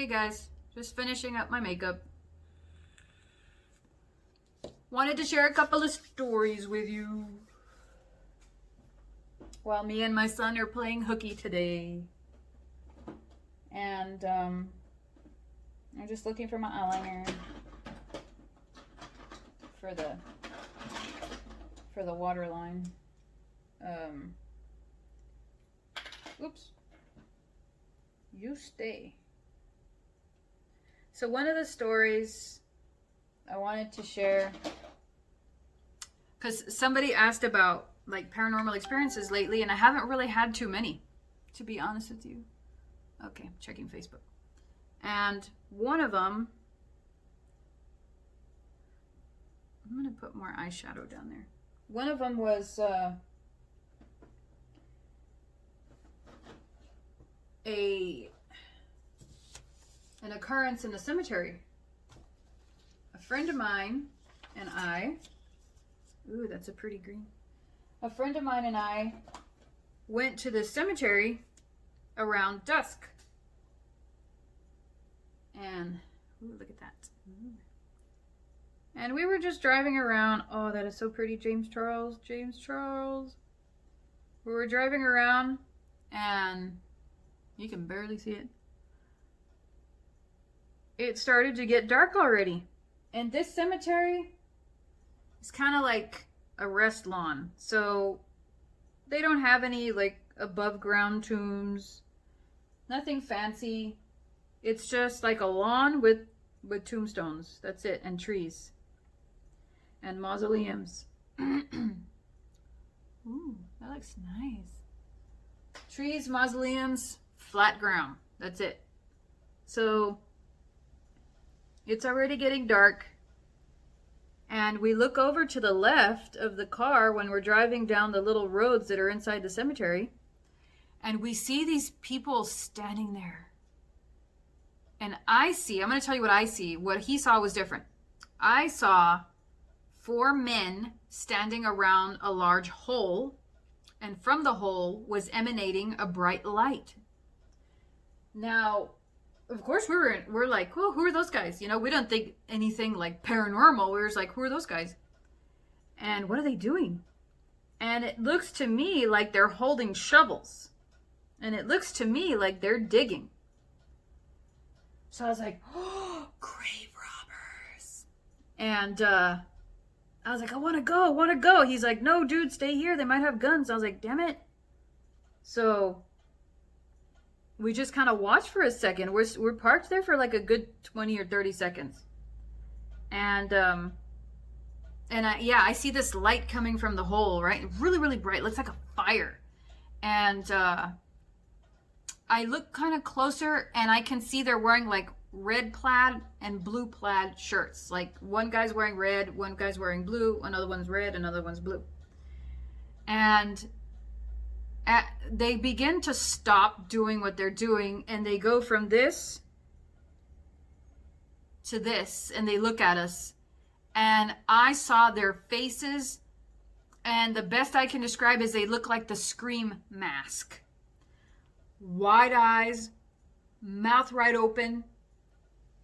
Hey guys, just finishing up my makeup. Wanted to share a couple of stories with you while me and my son are playing hooky today. And I'm just looking for my eyeliner for the waterline. Oops. You stay. So one of the stories I wanted to share, because somebody asked about like paranormal experiences lately, and I haven't really had too many, to be honest with you. Okay, checking Facebook. And one of them, I'm going to put more eyeshadow down there. One of them was an occurrence in the cemetery. A friend of mine and I, ooh, that's a pretty green. A friend of mine and I went to the cemetery around dusk. And, ooh, look at that. Ooh. And we were just driving around. Oh, that is so pretty, James Charles. James Charles. We were driving around and you can barely see it. It started to get dark already. And this cemetery is kind of like a rest lawn. So they don't have any like above ground tombs. Nothing fancy. It's just like a lawn with tombstones. That's it. And trees. And mausoleums. Ooh, that looks nice. Trees, mausoleums, flat ground. That's it. So it's already getting dark. And we look over to the left of the car when we're driving down the little roads that are inside the cemetery. And we see these people standing there. And I'm going to tell you what I see. What he saw was different. I saw 4 men standing around a large hole. And from the hole was emanating a bright light. Now, of course, we're like, well, who are those guys? You know, we don't think anything like paranormal. We're just like, who are those guys? And what are they doing? And it looks to me like they're holding shovels. And it looks to me like they're digging. So I was like, oh, grave robbers. And I was like, I want to go. He's like, no, dude, stay here. They might have guns. I was like, damn it. So we just kind of watched for a second. We're parked there for like a good 20 or 30 seconds. And I see this light coming from the hole, right? Really, really bright. Looks like a fire. And I look kind of closer and I can see they're wearing like red plaid and blue plaid shirts. Like one guy's wearing red, one guy's wearing blue, another one's red, another one's blue. And they begin to stop doing what they're doing and they go from this to this and they look at us. And I saw their faces, and the best I can describe is they look like the Scream mask. Wide eyes, mouth right open,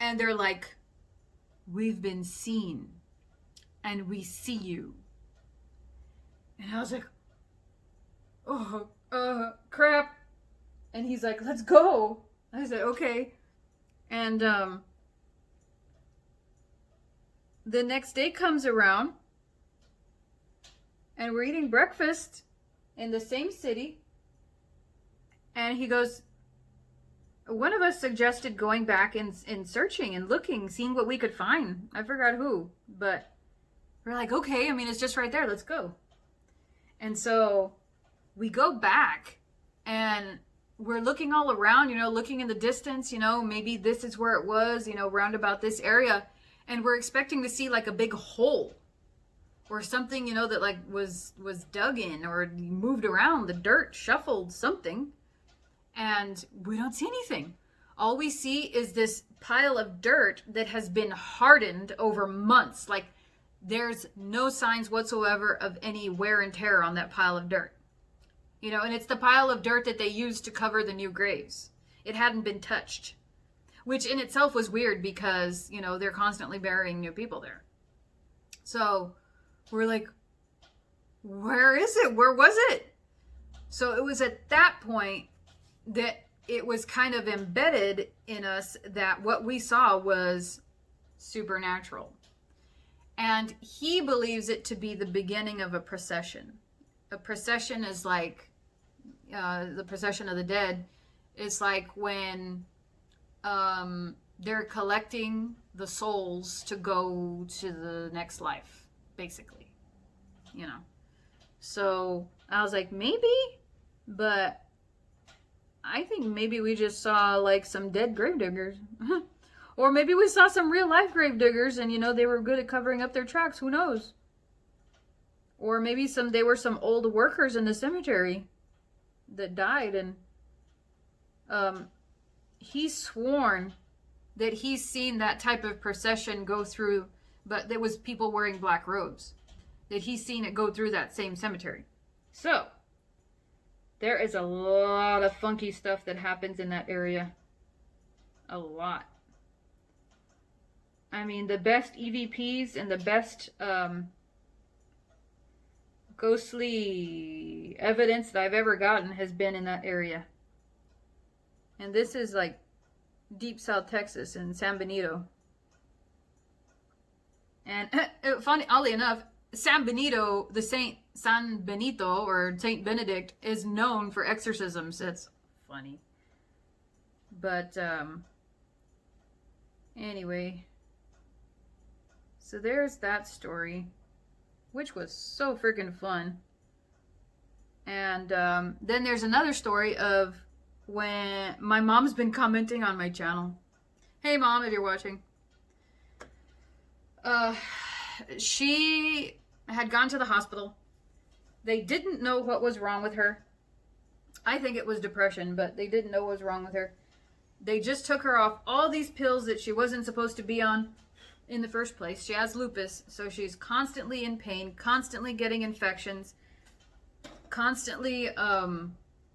and they're like, we've been seen, and we see you. And I was like, oh, crap. And he's like, let's go. I said, okay. And the next day comes around, and we're eating breakfast in the same city. And he goes, one of us suggested going back and searching and looking, seeing what we could find. I forgot who, but we're like, okay, I mean, it's just right there. Let's go. And so we go back and we're looking all around, looking in the distance, maybe this is where it was, round about this area. And we're expecting to see like a big hole or something, that like was dug in or moved around, the dirt shuffled, something. And we don't see anything. All we see is this pile of dirt that has been hardened over months. Like there's no signs whatsoever of any wear and tear on that pile of dirt. And it's the pile of dirt that they used to cover the new graves. It hadn't been touched. which in itself was weird because, you know, they're constantly burying new people there. So we're like, where is it? Where was it? So it was at that point that it was kind of embedded in us that what we saw was supernatural. And he believes it to be the beginning of a procession. A procession is like the procession of the dead. It's like when they're collecting the souls to go to the next life, basically. You know. So I was like, maybe, but I think maybe we just saw like some dead gravediggers. Or maybe we saw some real life gravediggers and, you know, they were good at covering up their tracks. Who knows? Or maybe they were some old workers in the cemetery that died, and he's sworn that he's seen that type of procession go through, but there was people wearing black robes, that he's seen it go through that same cemetery. So there is a lot of funky stuff that happens in that area. A lot. I mean, the best EVPs and the best ghostly evidence that I've ever gotten has been in that area. And this is like deep South Texas in San Benito. And oddly enough, San Benito, the Saint San Benito or Saint Benedict, is known for exorcisms. That's funny. But anyway, so there's that story, which was so freaking fun. And then there's another story of when my mom's been commenting on my channel. Hey Mom, if you're watching. She had gone to the hospital. They didn't know what was wrong with her. I think it was depression, but they didn't know what was wrong with her. They just took her off all these pills that she wasn't supposed to be on in the first place. She has lupus, so she's constantly in pain, constantly getting infections, constantly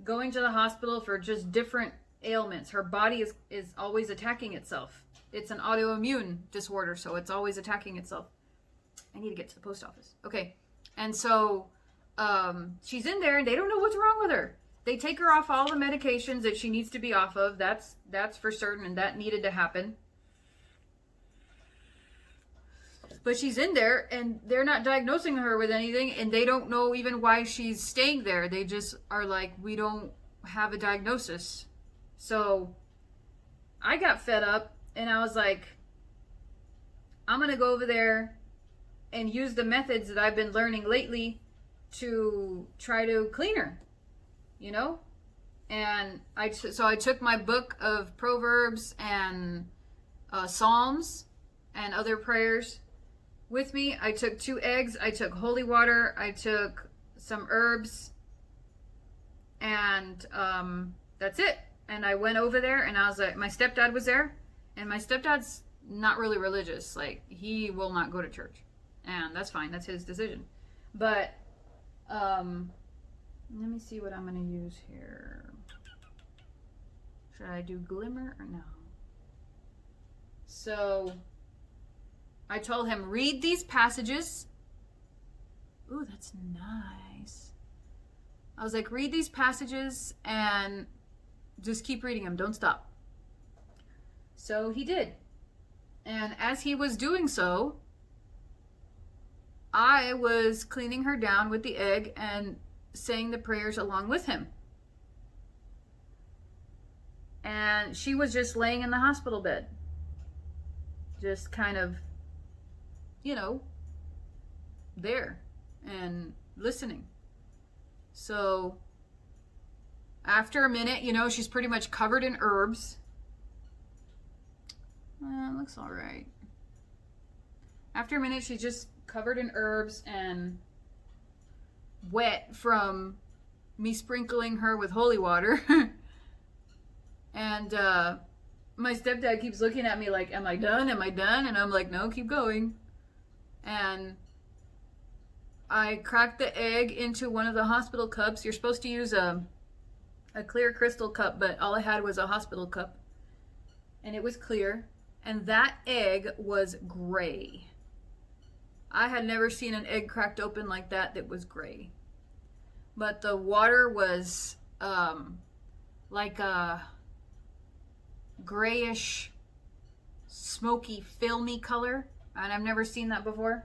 going to the hospital for just different ailments. Her body is always attacking itself. It's an autoimmune disorder, so it's always attacking itself. I need to get to the post office. Okay. And so she's in there and they don't know what's wrong with her. They take her off all the medications that she needs to be off of. That's for certain, and that needed to happen. But she's in there and they're not diagnosing her with anything, and they don't know even why she's staying there. They just are like, we don't have a diagnosis. So I got fed up and I was like, I'm going to go over there and use the methods that I've been learning lately to try to clean her, you know? And so I took my book of Proverbs and Psalms and other prayers with me. I took 2 eggs, I took holy water, I took some herbs, and that's it. And I went over there and I was like, my stepdad was there, and my stepdad's not really religious. Like, he will not go to church. And that's fine, that's his decision. But let me see what I'm going to use here. Should I do glimmer or no? So I told him, read these passages. Ooh, that's nice. I was like, read these passages and just keep reading them. Don't stop. So he did. And as he was doing so, I was cleaning her down with the egg and saying the prayers along with him. And she was just laying in the hospital bed. Just kind of, you know, there and listening. So after a minute, you know, she's pretty much covered in herbs. Looks all right. After a minute, she's just covered in herbs and wet from me sprinkling her with holy water. And my stepdad keeps looking at me like, am I done? Am I done? And I'm like, no, keep going. And I cracked the egg into one of the hospital cups. You're supposed to use a clear crystal cup, but all I had was a hospital cup. and it was clear, and that egg was gray. I had never seen an egg cracked open like that was gray. But the water was like a grayish, smoky, filmy color, and I've never seen that before.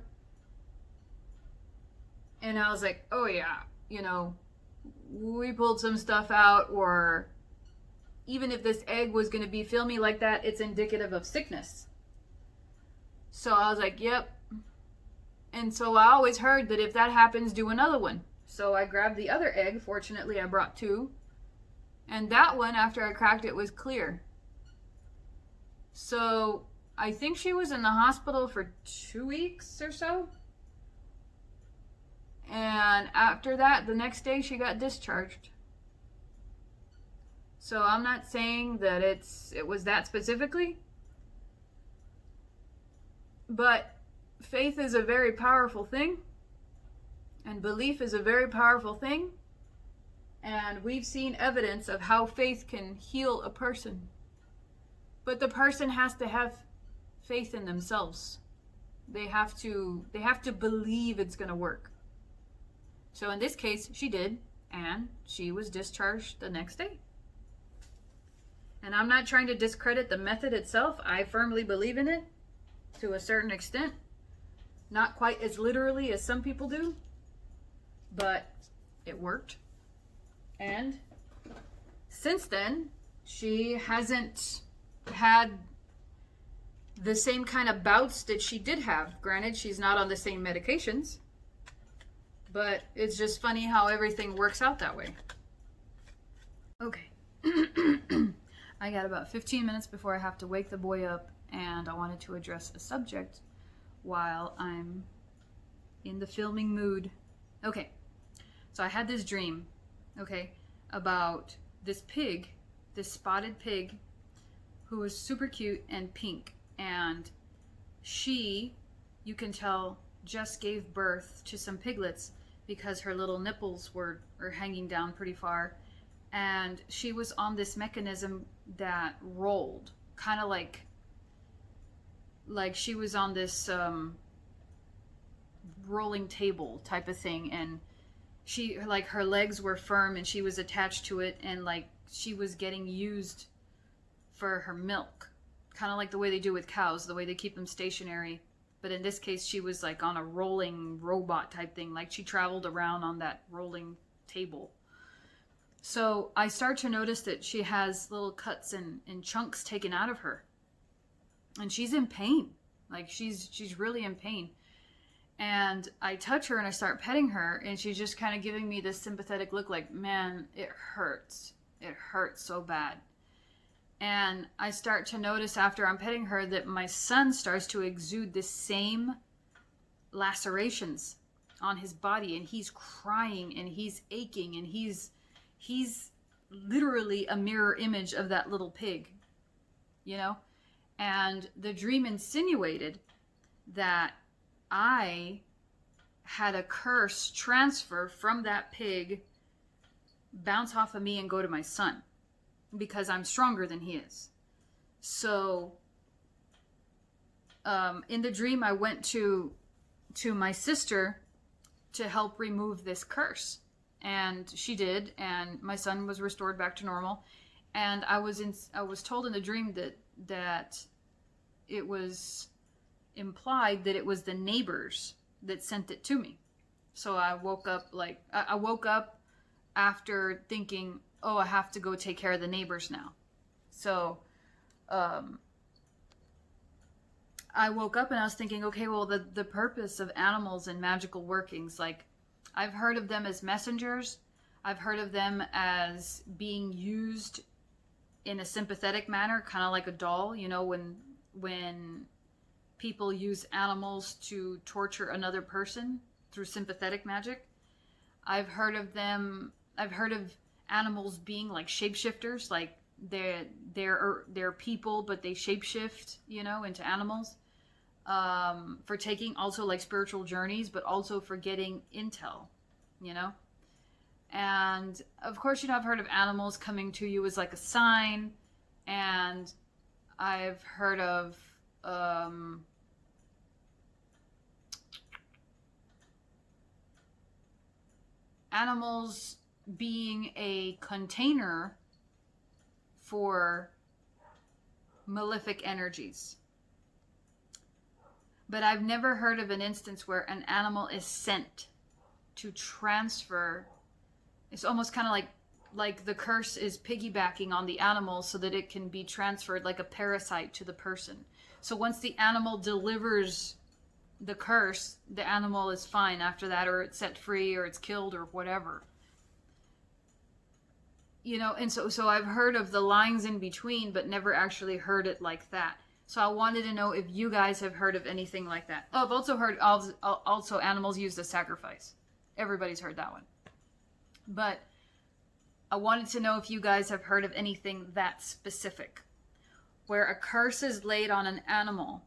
And I was like, oh yeah, we pulled some stuff out, or even if this egg was going to be filmy like that, it's indicative of sickness. So I was like, yep. And so I always heard that if that happens, do another one. So I grabbed the other egg. Fortunately, I brought two. And that one, after I cracked it, was clear. So I think she was in the hospital for 2 weeks or so. And after that, the next day, she got discharged. So I'm not saying that it was that specifically. But faith is a very powerful thing. And belief is a very powerful thing. And we've seen evidence of how faith can heal a person. But the person has to have faith in themselves. They have to believe it's going to work. So in this case, she did, and she was discharged the next day. And I'm not trying to discredit the method itself. I firmly believe in it to a certain extent. Not quite as literally as some people do, but it worked. And since then, she hasn't had the same kind of bouts that she did have. Granted, she's not on the same medications, but it's just funny how everything works out that way. Okay. I got about 15 minutes before I have to wake the boy up, and I wanted to address a subject while I'm in the filming mood. Okay. So I had this dream, about this pig, this spotted pig, who was super cute and pink. And she, you can tell, just gave birth to some piglets because her little nipples were hanging down pretty far. And she was on this mechanism that rolled, kind of like she was on this rolling table type of thing. And she, like, her legs were firm and she was attached to it, and like she was getting used for her milk, kind of like the way they do with cows, the way they keep them stationary. But in this case, she was like on a rolling robot type thing, like she traveled around on that rolling table. So I start to notice that she has little cuts and chunks taken out of her, and she's in pain. Like she's really in pain. And I touch her and I start petting her, and she's just kind of giving me this sympathetic look like, man, it hurts. It hurts so bad. And I start to notice after I'm petting her that my son starts to exude the same lacerations on his body, and he's crying and he's aching, and he's literally a mirror image of that little pig, And the dream insinuated that I had a curse transfer from that pig, bounce off of me and go to my son, because I'm stronger than he is. So in the dream, I went to my sister to help remove this curse, and she did, and my son was restored back to normal. And I was told in the dream that it was implied that it was the neighbors that sent it to me. So I woke up after thinking, oh, I have to go take care of the neighbors now. So I woke up and I was thinking, okay, well, the purpose of animals and magical workings, like, I've heard of them as messengers. I've heard of them as being used in a sympathetic manner, kind of like a doll, when people use animals to torture another person through sympathetic magic. I've heard of animals being like shapeshifters, like they're people, but they shapeshift, into animals, for taking also like spiritual journeys, but also for getting intel, And of course, I've heard of animals coming to you as like a sign, and I've heard of animals being a container for malefic energies. But I've never heard of an instance where an animal is sent to transfer. It's almost kind of like the curse is piggybacking on the animal so that it can be transferred like a parasite to the person. So once the animal delivers the curse, the animal is fine after that, or it's set free, or it's killed, or whatever. You know, and so I've heard of the lines in between, but never actually heard it like that. So I wanted to know if you guys have heard of anything like that. Oh, I've also heard also animals used as sacrifice. Everybody's heard that one. But I wanted to know if you guys have heard of anything that specific, where a curse is laid on an animal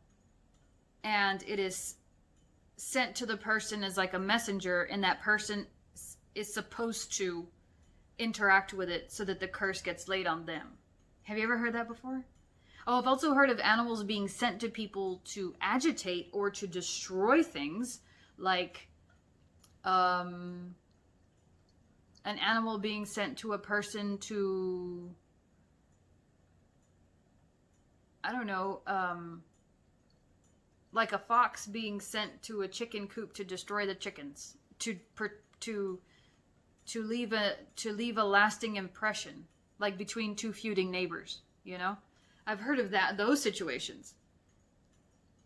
and it is sent to the person as like a messenger, and that person is supposed to interact with it so that the curse gets laid on them. Have you ever heard that before? Oh, I've also heard of animals being sent to people to agitate or to destroy things, like an animal being sent to a person to, I don't know, like a fox being sent to a chicken coop to destroy the chickens, to leave a lasting impression, like between two feuding neighbors, you know? I've heard of those situations,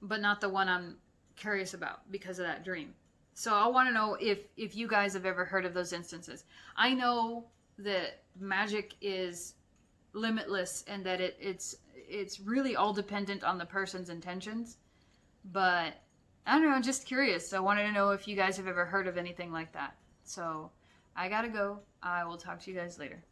but not the one I'm curious about because of that dream. So I want to know if you guys have ever heard of those instances. I know that magic is limitless and that it's really all dependent on the person's intentions, but I don't know, I'm just curious. So I wanted to know if you guys have ever heard of anything like that. So I gotta go. I will talk to you guys later.